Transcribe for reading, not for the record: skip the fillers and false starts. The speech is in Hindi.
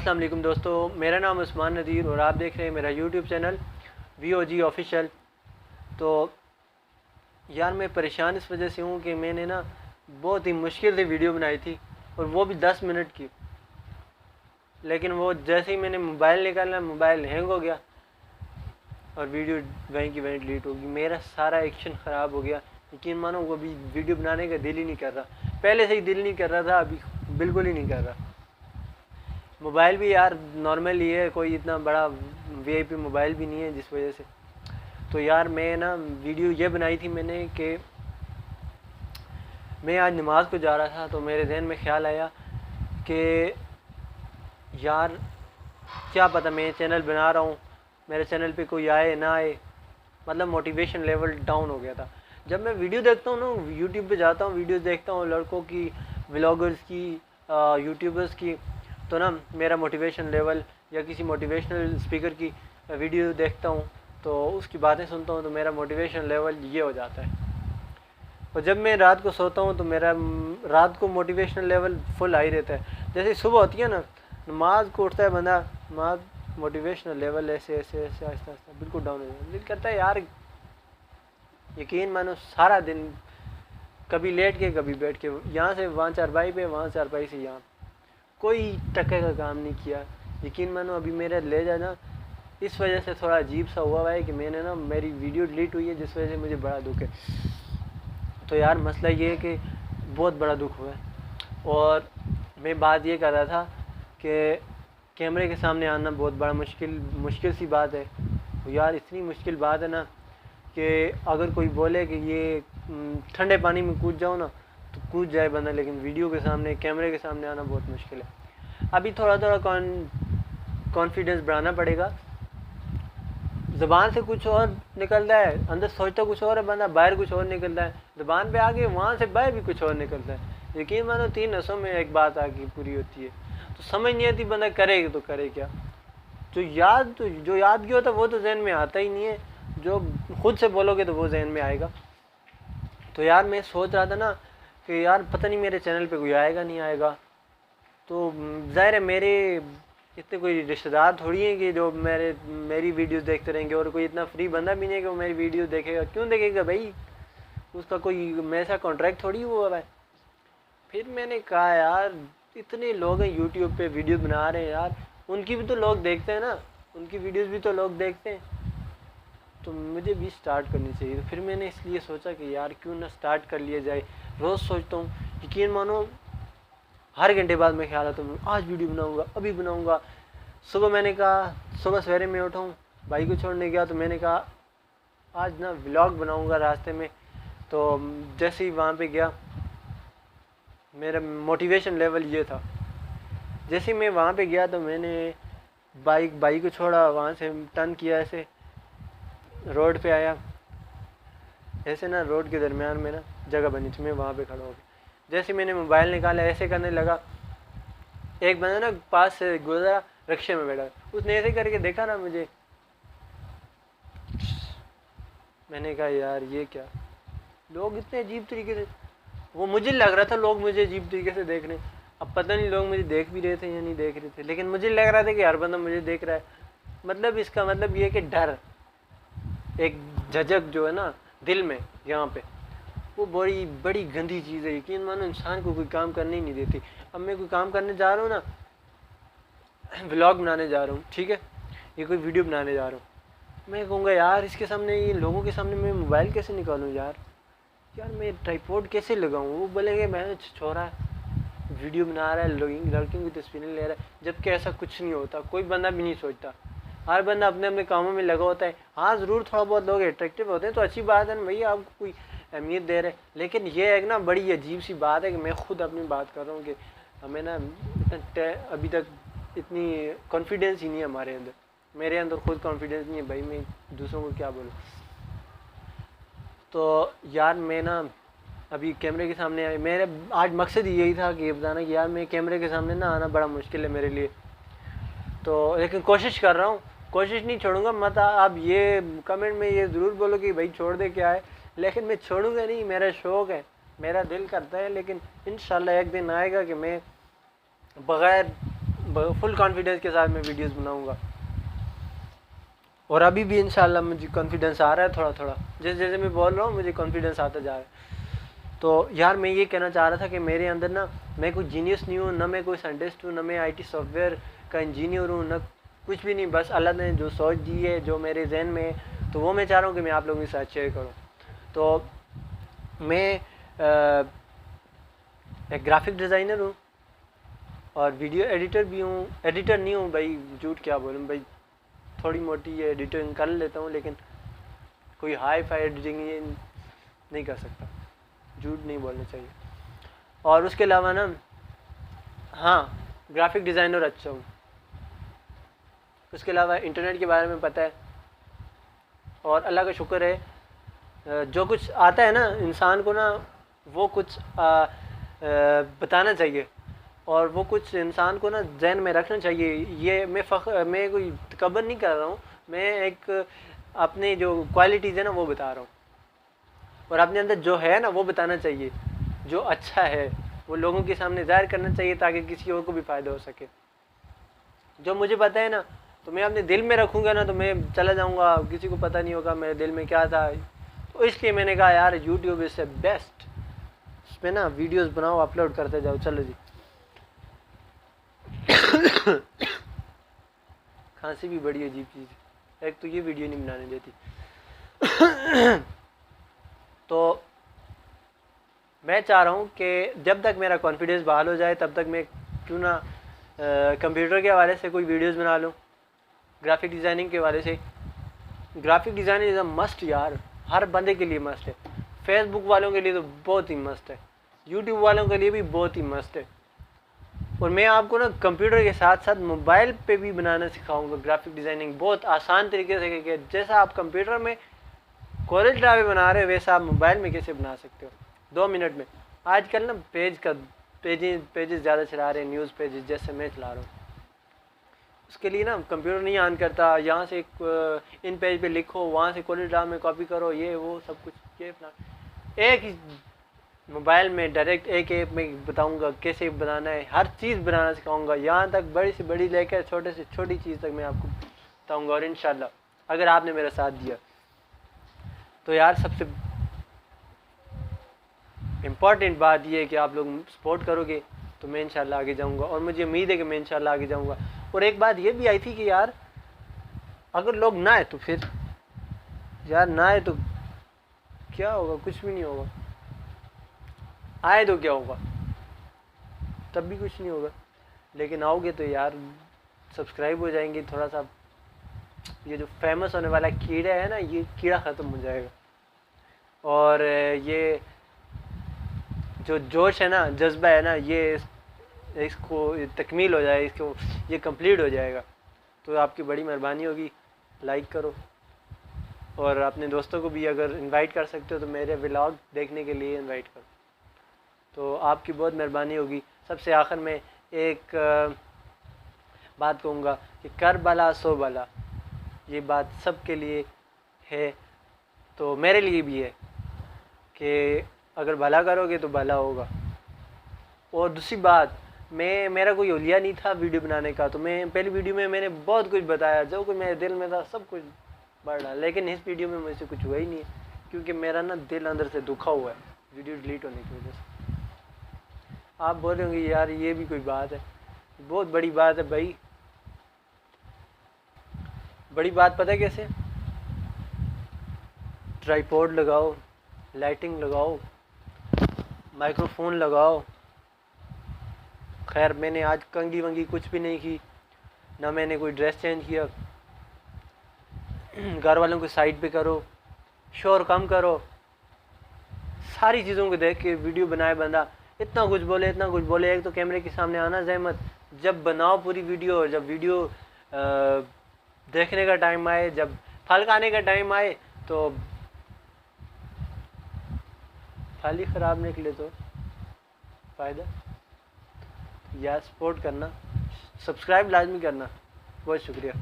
अस्सलाम वालेकुम दोस्तों, मेरा नाम उस्मान नदीर और आप देख रहे हैं मेरा यूट्यूब चैनल VOG ऑफिशियल। तो यार मैं परेशान इस वजह से हूँ कि मैंने ना बहुत ही मुश्किल से वीडियो बनाई थी और वो भी 10 मिनट की। लेकिन वो जैसे ही मैंने मोबाइल निकाला, मोबाइल हैंग हो गया और वीडियो वहीं की वहीं डिलीट होगी। मेरा सारा एक्शन ख़राब हो गया। यकीन मानो वो भी वीडियो बनाने का दिल ही नहीं कर रहा। पहले से ही दिल नहीं कर रहा था, अभी बिल्कुल ही नहीं कर रहा। मोबाइल भी यार नॉर्मल ही है, कोई इतना बड़ा VIP मोबाइल भी नहीं है जिस वजह से। तो यार मैं ना वीडियो ये बनाई थी मैंने कि मैं आज नमाज़ को जा रहा था तो मेरे जहन में ख्याल आया कि यार क्या पता मैं चैनल बना रहा हूँ, मेरे चैनल पे कोई आए ना आए, मतलब मोटिवेशन लेवल डाउन हो गया था। जब मैं वीडियो देखता हूँ ना, यूट्यूब पे जाता हूँ, वीडियोस देखता हूँ लड़कों की, व्लॉगर्स की, यूट्यूबर्स की, तो ना मेरा मोटिवेशन लेवल या किसी मोटिवेशनल स्पीकर की वीडियो देखता हूँ तो उसकी बातें सुनता हूँ तो मेरा मोटिवेशन लेवल ये हो जाता है। और जब मैं रात को सोता हूँ तो मेरा रात को मोटिवेशनल लेवल फुल हाई रहता है। जैसे सुबह होती है ना, नमाज को उठता है बंदा, नमाज मोटिवेशनल लेवल ऐसे ऐसे ऐसे आहिस्ता आहिस्ता बिल्कुल डाउन हो जाता है। दिल करता है यार, यकीन मानो सारा दिन कभी लेट के कभी बैठ के, यहाँ से वहाँ चारपाई पे, वहाँ चारपाई से यहाँ, कोई टक्के का काम नहीं किया। यकीन मानो अभी मेरा ले जाना इस वजह से थोड़ा अजीब सा हुआ है कि मैंने ना मेरी वीडियो डिलीट हुई है जिस वजह से मुझे बड़ा दुख है। तो यार मसला ये है कि बहुत बड़ा दुख हुआ है। और मैं बात ये कर रहा था कि कैमरे के सामने आना बहुत बड़ा मुश्किल सी बात है। यार इतनी मुश्किल बात है ना कि अगर कोई बोले कि ये ठंडे पानी में कूद जाओ ना तो कूद जाए बंदा, लेकिन वीडियो के सामने, कैमरे के सामने आना बहुत मुश्किल है। अभी थोड़ा थोड़ा कॉन्फिडेंस बढ़ाना पड़ेगा। ज़बान से कुछ और निकलता है, अंदर सोचता कुछ और है बंदा, बाहर कुछ और निकलता है। ज़बान पे आके वहाँ से बाहर भी कुछ और निकलता है। यकीन मानो 3 नसों में एक बात आके पूरी होती है। तो समझ नहीं आती बंदा करे तो करे क्या। जो याद किया होता वो तो जहन में आता ही नहीं है, जो खुद से बोलोगे तो वो जहन में आएगा। तो यार मैं सोच रहा था ना कि यार पता नहीं मेरे चैनल पे कोई आएगा नहीं आएगा। तो ज़ाहिर है मेरे इतने कोई रिश्तेदार थोड़ी हैं कि जो मेरी वीडियोस देखते रहेंगे, और कोई इतना फ्री बंदा भी नहीं है कि वो मेरी वीडियो देखेगा। क्यों देखेगा भाई, उसका कोई मेरे साथ कॉन्ट्रैक्ट थोड़ी हुआ है। फिर मैंने कहा यार इतने लोग हैं यूट्यूब पे वीडियो बना रहे हैं यार, उनकी भी तो लोग देखते हैं ना, उनकी वीडियोस भी तो लोग देखते हैं, तो मुझे भी स्टार्ट करनी चाहिए। तो फिर मैंने इसलिए सोचा कि यार क्यों ना स्टार्ट कर लिया जाए। रोज़ सोचता हूँ, यकीन मानो हर घंटे बाद में ख्याल आता हूँ आज वीडियो बनाऊँगा, अभी बनाऊँगा। सुबह मैंने कहा, सुबह सवेरे में उठा हूँ, भाई को छोड़ने गया तो मैंने कहा आज ना व्लॉग बनाऊँगा रास्ते में। तो जैसे ही वहाँ पे गया मेरा मोटिवेशन लेवल ये था। जैसे मैं वहाँ पे गया तो मैंने बाइक को छोड़ा, वहाँ से टर्न किया, ऐसे रोड पे आया, ऐसे ना रोड के दरमियान में ना जगह बनी थी, मैं वहाँ पे खड़ा हो गया। जैसे मैंने मोबाइल निकाला ऐसे करने लगा, एक बंदा ना पास से गुजरा, रिक्शे में बैठा, उसने ऐसे करके देखा ना मुझे, मैंने कहा यार ये क्या, लोग इतने अजीब तरीके से, वो मुझे लग रहा था लोग मुझे अजीब तरीके से देख रहे हैं। अब पता नहीं लोग मुझे देख भी रहे थे या नहीं देख रहे थे, लेकिन मुझे लग रहा था कि हर बंदा मुझे देख रहा है। मतलब इसका मतलब ये कि डर, एक झिझक जो है ना दिल में यहाँ पे, वो बड़ी बड़ी गंदी चीज़ है। यकीन मानो इंसान को कोई काम करने ही नहीं देती। अब मैं कोई काम करने जा रहा हूँ ना, व्लॉग बनाने जा रहा हूँ, ठीक है, ये कोई वीडियो बनाने जा रहा हूँ, मैं कहूँगा यार इसके सामने, ये लोगों के सामने मैं मोबाइल कैसे निकालूँ यार मैं ट्राइपॉड कैसे लगाऊँ। वो बोलेंगे मैं छोरा वीडियो बना रहा है, लड़कियों की तस्वीरें ले रहा है, जबकि ऐसा कुछ नहीं होता। कोई बंदा भी नहीं सोचता, हर बंदा अपने अपने कामों में लगा होता है। हाँ ज़रूर थोड़ा बहुत लोग अट्रैक्टिव होते हैं तो अच्छी बात है ना भैया, आपको कोई अहमियत दे रहे हैं, लेकिन ये एक ना बड़ी अजीब सी बात है कि मैं खुद अपनी बात कर रहा हूँ कि हमें ना इतना अभी तक इतनी कॉन्फिडेंस ही नहीं है हमारे अंदर। मेरे अंदर खुद कॉन्फिडेंस नहीं है भाई, मैं दूसरों को क्या बोलूँ। तो यार मैं ना अभी कैमरे के सामने आए, मेरा आज मकसद यही था कि ये बताना कि यार मैं कैमरे के सामने ना आना बड़ा मुश्किल है मेरे लिए। तो लेकिन कोशिश कर रहा हूँ, कोशिश नहीं छोड़ूंगा। मत आप ये कमेंट में ये ज़रूर बोलो कि भाई छोड़ दे क्या है, लेकिन मैं छोड़ूंगा नहीं, मेरा शौक़ है, मेरा दिल करता है। लेकिन इंशाल्लाह एक दिन आएगा कि मैं फुल कॉन्फिडेंस के साथ मैं वीडियोस बनाऊंगा। और अभी भी इंशाल्लाह मुझे कॉन्फिडेंस आ रहा है थोड़ा थोड़ा, जैसे जैसे मैं बोल रहा हूँ मुझे कॉन्फिडेंस आता जा रहा है। तो यार मैं ये कहना चाह रहा था कि मेरे अंदर ना, मैं कोई जीनियस नहीं हूँ, ना मैं कोई साइंटिस्ट हूँ, ना मैं IT सॉफ्टवेयर का इंजीनियर हूँ, ना कुछ भी नहीं। बस अल्लाह ने जो सोच दी है, जो मेरे जहन में है, तो वो मैं चाह रहा हूँ कि मैं आप लोगों के साथ शेयर करूँ। तो मैं एक ग्राफिक डिज़ाइनर हूँ और वीडियो एडिटर भी हूँ। एडिटर नहीं हूँ भाई, झूठ क्या बोलूँ भाई, थोड़ी मोटी एडिटिंग कर लेता हूँ, लेकिन कोई हाई फाई एडिटिंग ये नहीं कर सकता, झूठ नहीं बोलना चाहिए। और उसके अलावा ना, हाँ, ग्राफिक डिज़ाइनर अच्छा हूँ। उसके अलावा इंटरनेट के बारे में पता है, और अल्लाह का शुक्र है जो कुछ आता है ना इंसान को ना, वो कुछ बताना चाहिए, और वो कुछ इंसान को ना जहन में रखना चाहिए। ये मैं कोई तकब्बुर नहीं कर रहा हूँ, मैं एक अपनी जो क्वालिटीज़ है ना वो बता रहा हूँ, और अपने अंदर जो है ना वो बताना चाहिए। जो अच्छा है वो लोगों के सामने ज़ाहिर करना चाहिए, ताकि किसी और को भी फ़ायदा हो सके। जो मुझे पता है ना, तो मैं अपने दिल में रखूँगा ना, तो मैं चला जाऊँगा, किसी को पता नहीं होगा मेरे दिल में क्या था। तो इसलिए मैंने कहा यार यूट्यूब इज़ द बेस्ट, इसमें ना वीडियोस बनाओ, अपलोड करते जाओ। चलो जी, खांसी भी बड़ी अजीब चीज़ है, एक तो ये वीडियो नहीं बनाने देती। तो मैं चाह रहा हूँ कि जब तक मेरा कॉन्फिडेंस बहाल हो जाए, तब तक मैं क्यों ना कंप्यूटर के हवाले से कोई वीडियोस बना लूँ, ग्राफिक डिज़ाइनिंग के हवाले से। Graphic designing is a must यार, हर बंदे के लिए मस्ट है। फेसबुक वालों के लिए तो बहुत ही मस्ट है, यूट्यूब वालों के लिए भी बहुत ही मस्ट है। और मैं आपको ना कंप्यूटर के साथ साथ मोबाइल पे भी बनाना सिखाऊंगा ग्राफिक डिज़ाइनिंग, बहुत आसान तरीके से। कि जैसा आप कंप्यूटर में कॉलेज ड्रावे बना रहे हो, वैसा आप मोबाइल में कैसे बना सकते हो 2 मिनट में। आजकल ना पेजेस ज़्यादा चला रहे हैं, न्यूज़ पेजेस, जैसे मैं चला रहा हूँ। उसके लिए ना कंप्यूटर नहीं ऑन करता, यहाँ से इन पेज पे लिखो, वहाँ से कॉलेज ड्राव में कॉपी करो, ये वो सब कुछ, ये अपना एक ही मोबाइल में डायरेक्ट एक ऐप में बताऊंगा कैसे बनाना है। हर चीज़ बनाना सिखाऊंगा, यहाँ तक बड़ी से बड़ी लेकर छोटे से छोटी चीज़ तक मैं आपको बताऊंगा। और इंशाल्लाह अगर आपने मेरा साथ दिया तो यार, सबसे इम्पॉर्टेंट बात यह है कि आप लोग सपोर्ट करोगे तो मैं इंशाल्लाह आगे जाऊंगा, और मुझे उम्मीद है कि मैं इंशाल्लाह आगे जाऊंगा। और एक बात ये भी आई थी कि यार अगर लोग ना आए तो फिर यार, ना आए तो क्या होगा, कुछ भी नहीं होगा। आए तो क्या होगा, तब भी कुछ नहीं होगा। लेकिन आओगे तो यार सब्सक्राइब हो जाएंगे, थोड़ा सा ये जो फेमस होने वाला कीड़ा है ना, ये कीड़ा ख़त्म हो जाएगा, और ये जो जोश है ना, जज्बा है ना, ये इसको तकमील हो जाए, इसको ये कंप्लीट हो जाएगा। तो आपकी बड़ी मेहरबानी होगी, लाइक करो, और अपने दोस्तों को भी अगर इनवाइट कर सकते हो तो मेरे व्लॉग देखने के लिए इनवाइट करो, तो आपकी बहुत मेहरबानी होगी। सबसे आखिर में एक बात कहूँगा कि कर भला सो भला, ये बात सब के लिए है, तो मेरे लिए भी है कि अगर भला करोगे तो भला होगा। और दूसरी बात, मेरा कोई ओलिया नहीं था वीडियो बनाने का, तो मैं पहली वीडियो में मैंने बहुत कुछ बताया, जो कुछ मेरे दिल में था सब कुछ बढ़ रहा, लेकिन इस वीडियो में मुझसे कुछ हुआ ही नहीं है, क्योंकि मेरा ना दिल अंदर से दुखा हुआ है वीडियो डिलीट होने की वजह से। आप बोल रहे होंगे यार ये भी कोई बात है, बहुत बड़ी बात है भाई। बड़ी बात पता है कैसे? ट्राइपॉड लगाओ, लाइटिंग लगाओ, माइक्रोफोन लगाओ। खैर मैंने आज कंगी वंगी कुछ भी नहीं की, ना मैंने कोई ड्रेस चेंज किया। घर वालों को साइड पे करो, शोर कम करो, सारी चीज़ों को देख के वीडियो बनाए बंदा, इतना कुछ बोले इतना कुछ बोले। एक तो कैमरे के सामने आना जहमत, जब बनाओ पूरी वीडियो, जब वीडियो देखने का टाइम आए, जब फल खाने का टाइम आए, तो फल ही ख़राब निकले तो फ़ायदा। या सपोर्ट करना, सब्सक्राइब लाजमी करना। बहुत शुक्रिया।